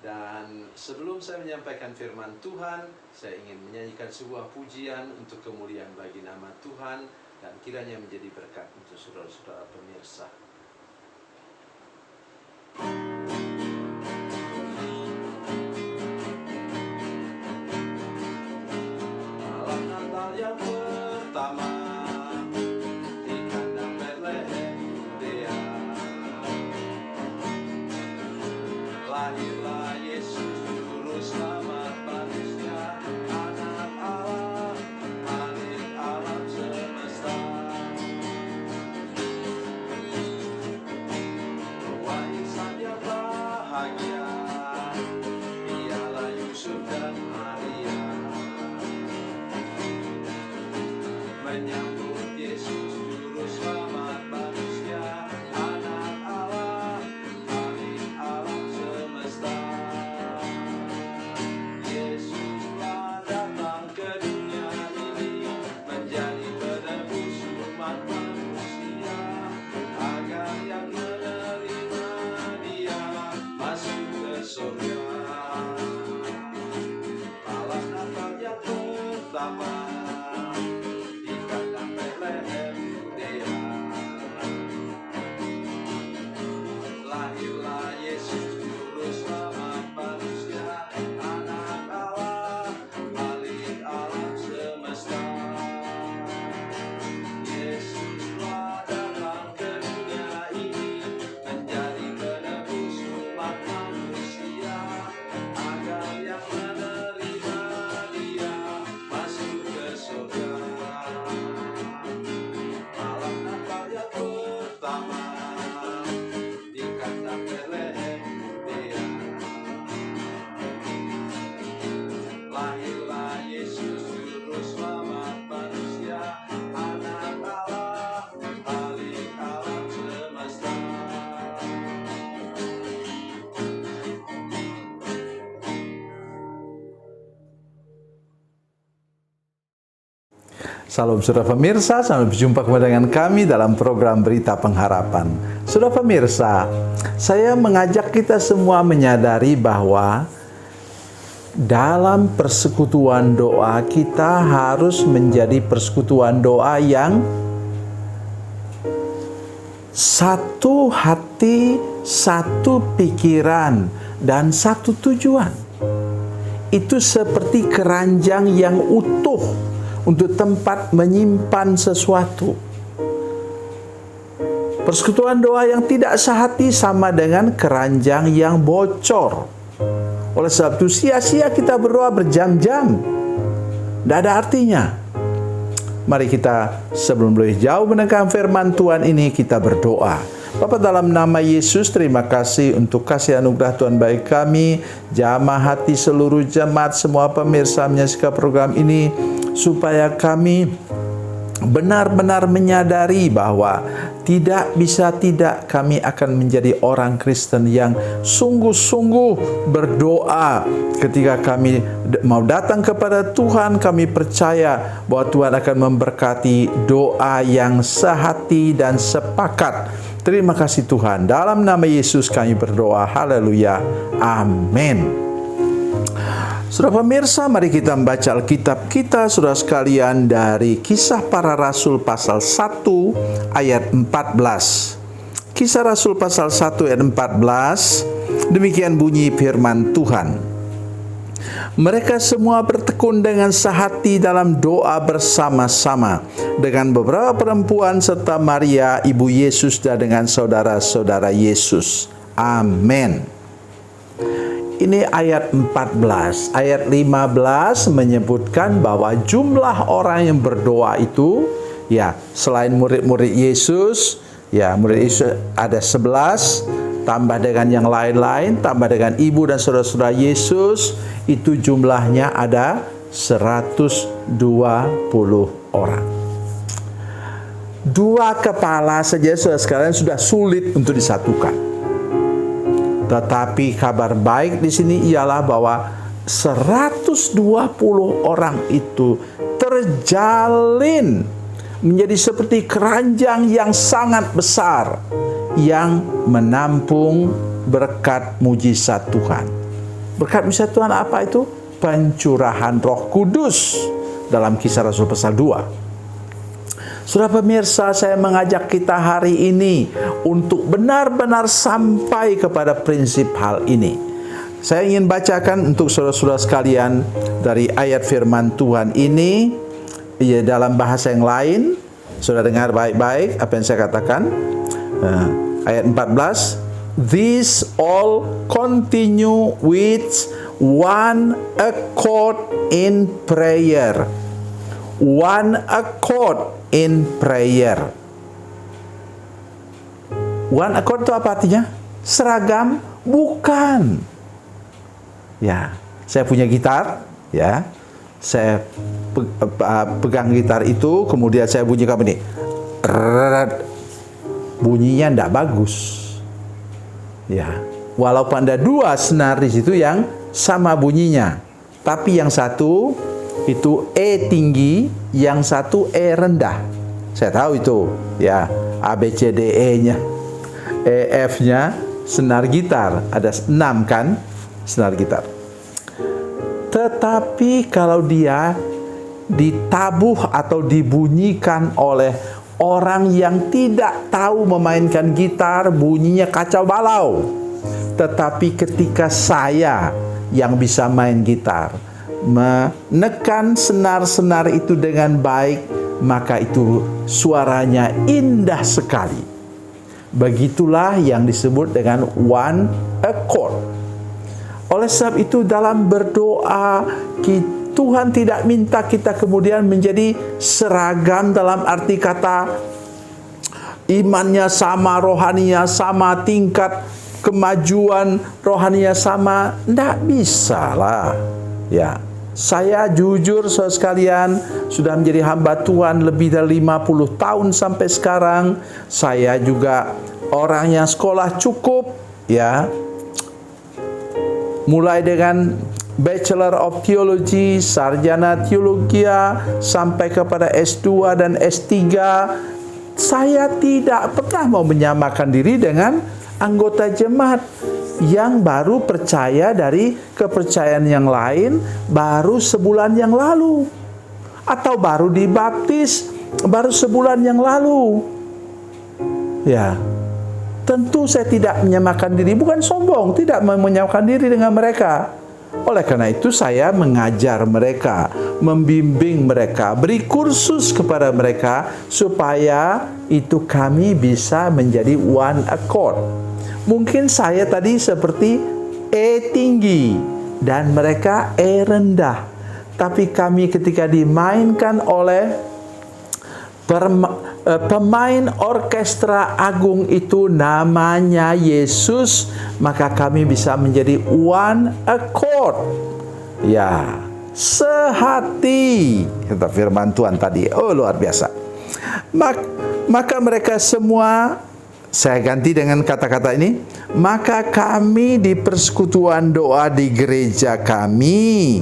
Dan sebelum saya menyampaikan firman Tuhan, saya ingin menyanyikan sebuah pujian untuk kemuliaan bagi nama Tuhan dan kiranya menjadi berkat untuk saudara-saudara pemirsa. Malam Natal yang pertama di kandang Betlehem Yudea, lahirlah Yesus Juru Selamat manusia, Anak Allah, Khalik alam semesta. Ruang insan yang bahagia, ialah Yusuf dan Maria, menyambut Yesus Juru Selamat manusia, Anak Allah, Khalik alam semesta. Yesuslah datang ke dunia ini, menjadi penebus umat manusia, agar yang menerima Dia masuk ke surga. Malam Natal yang pertama di kandang Betlehem Yudea, lahirlah Yesus Juru Selamat manusia, Anak Allah, Khalik alam semesta. Yesuslah datang ke dunia ini, menjadi penebus umat manusia, agar yang menerima Dia masuk ke surga. Malam Natal yang pertama di kandang Betlehem Yudea, lahirlah Yesus Juru Selamat manusia, Anak Allah, Khalik alam semesta. Salam saudara pemirsa, sampai berjumpa kembali dengan kami dalam program Berita Pengharapan. Saudara pemirsa, saya mengajak kita semua menyadari bahwa dalam persekutuan doa kita harus menjadi persekutuan doa yang satu hati, satu pikiran, dan satu tujuan. Itu seperti keranjang yang utuh untuk tempat menyimpan sesuatu. Persekutuan doa yang tidak sehati sama dengan keranjang yang bocor. Oleh sebab itu sia-sia kita berdoa berjam-jam, tidak ada artinya. Mari kita sebelum lebih jauh mendengar firman Tuhan ini, kita berdoa. Bapa, dalam nama Yesus, terima kasih untuk kasih anugerah Tuhan bagi kami, jamaah hati seluruh jemaat, semua pemirsa menyaksikan program ini, supaya kami benar-benar menyadari bahwa tidak bisa tidak kami akan menjadi orang Kristen yang sungguh-sungguh berdoa. Ketika kami mau datang kepada Tuhan, kami percaya bahwa Tuhan akan memberkati doa yang sehati dan sepakat. Terima kasih Tuhan. Dalam nama Yesus kami berdoa. Haleluya. Amin. Saudara pemirsa, mari kita membaca Alkitab kita, saudara sekalian, dari Kisah Para Rasul pasal 1 ayat 14. Kisah Rasul pasal 1 ayat 14, demikian bunyi firman Tuhan. Mereka semua bertekun dengan sehati dalam doa bersama-sama dengan beberapa perempuan serta Maria ibu Yesus dan dengan saudara-saudara Yesus. Amin. Ini ayat 14. Ayat 15 menyebutkan bahwa jumlah orang yang berdoa itu, ya, selain murid-murid Yesus, ya, murid Yesus ada 11, tambah dengan yang lain-lain, tambah dengan ibu dan saudara-saudara Yesus, itu jumlahnya ada 120 orang. Dua kepala saja, saudara sekalian, sudah sulit untuk disatukan. Tetapi kabar baik di sini ialah bahwa 120 orang itu terjalin menjadi seperti keranjang yang sangat besar yang menampung berkat mujizat Tuhan. Berkat mujizat Tuhan apa itu? Pencurahan Roh Kudus dalam Kisah Rasul pasal 2. Saudara pemirsa, saya mengajak kita hari ini untuk benar-benar sampai kepada prinsip hal ini. Saya ingin bacakan untuk saudara-saudara sekalian dari ayat firman Tuhan ini dalam bahasa yang lain. Saudara dengar baik-baik apa yang saya katakan. Ayat 14. These all continue with one accord in prayer. One accord in prayer. One accord itu apa artinya? Seragam? Bukan. Ya, saya punya gitar, ya. Saya pegang gitar itu, kemudian saya bunyikan ini. Bunyinya tidak bagus. Ya, walaupun ada 2 senar di situ yang sama bunyinya, tapi yang satu itu E tinggi, yang satu E rendah. Saya tahu itu, ya. A B C D E-nya, E F-nya senar gitar, ada 6 kan senar gitar. Tetapi kalau dia ditabuh atau dibunyikan oleh orang yang tidak tahu memainkan gitar, bunyinya kacau balau. Tetapi ketika saya yang bisa main gitar menekan senar-senar itu dengan baik, maka itu suaranya indah sekali. Begitulah yang disebut dengan one accord. Oleh sebab itu dalam berdoa, Tuhan tidak minta kita kemudian menjadi seragam dalam arti kata imannya sama, rohaninya sama, tingkat kemajuan rohaninya sama. Tidak bisa lah. Ya, saya jujur saudara sekalian, sudah menjadi hamba Tuhan lebih dari 50 tahun sampai sekarang. Saya juga orang yang sekolah cukup, ya. Mulai dengan Bachelor of Theology, Sarjana Teologia, sampai kepada S2 dan S3. Saya tidak pernah mau menyamakan diri dengan anggota jemaat yang baru percaya dari kepercayaan yang lain baru sebulan yang lalu, atau baru dibaptis baru sebulan yang lalu. Ya, tentu saya tidak menyamakan diri, bukan sombong, tidak menyamakan diri dengan mereka. Oleh karena itu saya mengajar mereka, membimbing mereka, beri kursus kepada mereka supaya itu kami bisa menjadi one accord. Mungkin saya tadi seperti E tinggi dan mereka E rendah. Tapi kami ketika dimainkan oleh pemain orkestra agung itu namanya Yesus, maka kami bisa menjadi one accord. Ya, sehati, kata firman Tuhan tadi. Oh, luar biasa. Maka mereka semua, saya ganti dengan kata-kata ini, maka kami di persekutuan doa di gereja kami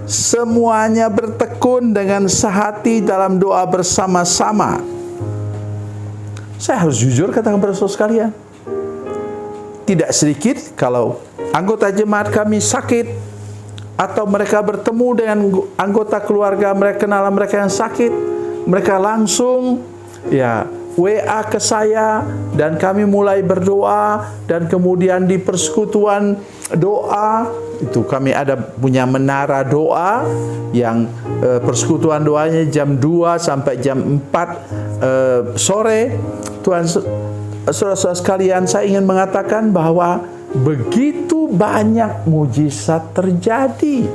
semuanya bertekun dengan sehati dalam doa bersama-sama. Saya harus jujur katakan kepada saudara sekalian, tidak sedikit kalau anggota jemaat kami sakit, atau mereka bertemu dengan anggota keluarga mereka, kenalan mereka yang sakit, mereka langsung ya WA ke saya, dan kami mulai berdoa. Dan kemudian di persekutuan doa itu kami ada punya menara doa yang persekutuan doanya jam 2 sampai jam 4 sore. Tuhan, saudara-saudara sekalian, saya ingin mengatakan bahwa begitu banyak mujizat terjadi.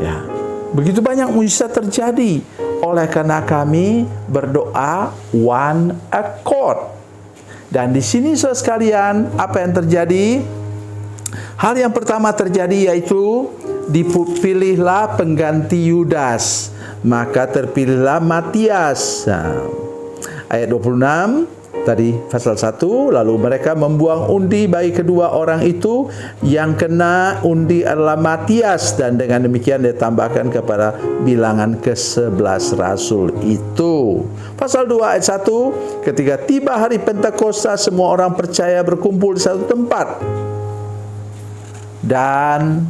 Ya, begitu banyak mujizat terjadi oleh karena kami berdoa one accord. Dan di sini saudara sekalian, apa yang terjadi? Hal yang pertama terjadi yaitu dipilihlah pengganti Yudas, maka terpilihlah Matias. Ayat 26 tadi pasal 1, lalu mereka membuang undi bagi kedua orang itu, yang kena undi adalah Matias, dan dengan demikian ditambahkan kepada bilangan ke-11 rasul itu. Pasal 2 ayat 1, ketika tiba hari Pentakosta semua orang percaya berkumpul di satu tempat. Dan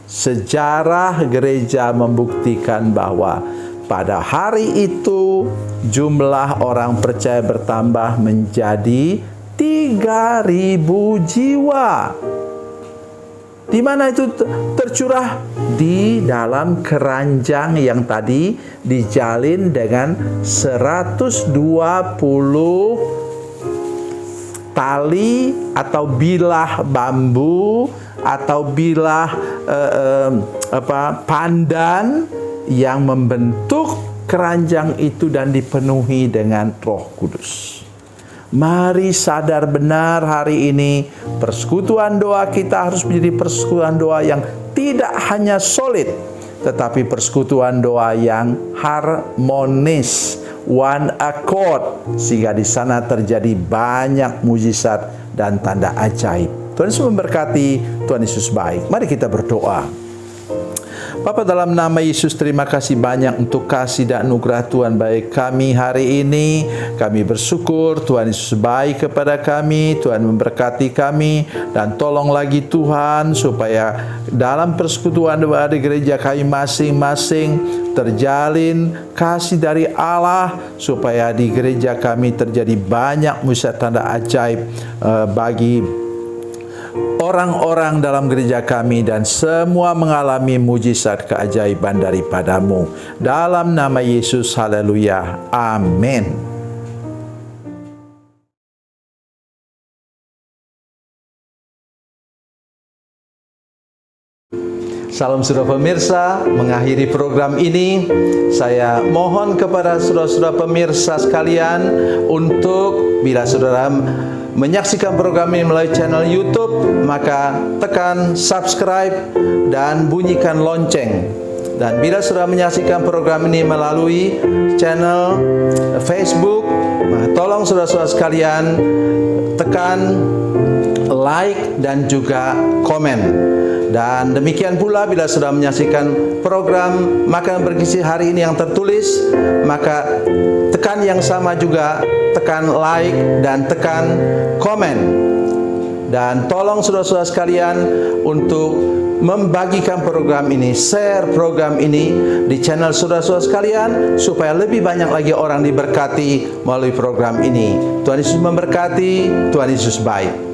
sejarah gereja membuktikan bahwa pada hari itu jumlah orang percaya bertambah menjadi 3.000 jiwa. Di mana itu tercurah? Di dalam keranjang yang tadi dijalin dengan 120 tali atau bilah bambu atau bilah pandan yang membentuk keranjang itu dan dipenuhi dengan Roh Kudus. Mari sadar benar hari ini persekutuan doa kita harus menjadi persekutuan doa yang tidak hanya solid, tetapi persekutuan doa yang harmonis, one accord, sehingga di sana terjadi banyak mujizat dan tanda ajaib. Tuhan Yesus memberkati, Tuhan Yesus baik. Mari kita berdoa. Bapa, dalam nama Yesus, terima kasih banyak untuk kasih dan anugerah Tuhan baik kami hari ini. Kami bersyukur Tuhan Yesus baik kepada kami, Tuhan memberkati kami, dan tolong lagi Tuhan supaya dalam persekutuan doa di gereja kami masing-masing terjalin kasih dari Allah, supaya di gereja kami terjadi banyak mujizat tanda ajaib bagi orang-orang dalam gereja kami, dan semua mengalami mujizat keajaiban daripadamu. Dalam nama Yesus, haleluya, amin. Salam saudara pemirsa, mengakhiri program ini, saya mohon kepada saudara-saudara pemirsa sekalian untuk bila saudara menyaksikan program ini melalui channel YouTube, maka tekan subscribe dan bunyikan lonceng. Dan bila saudara menyaksikan program ini melalui channel Facebook, maka tolong saudara-saudara sekalian tekan like dan juga komen. Dan demikian pula bila sudah menyaksikan program Makanan Bergizi hari ini yang tertulis, maka tekan yang sama juga, tekan like dan tekan komen. Dan tolong saudara-saudara sekalian untuk membagikan program ini, share program ini di channel saudara-saudara sekalian, supaya lebih banyak lagi orang diberkati melalui program ini. Tuhan Yesus memberkati, Tuhan Yesus baik.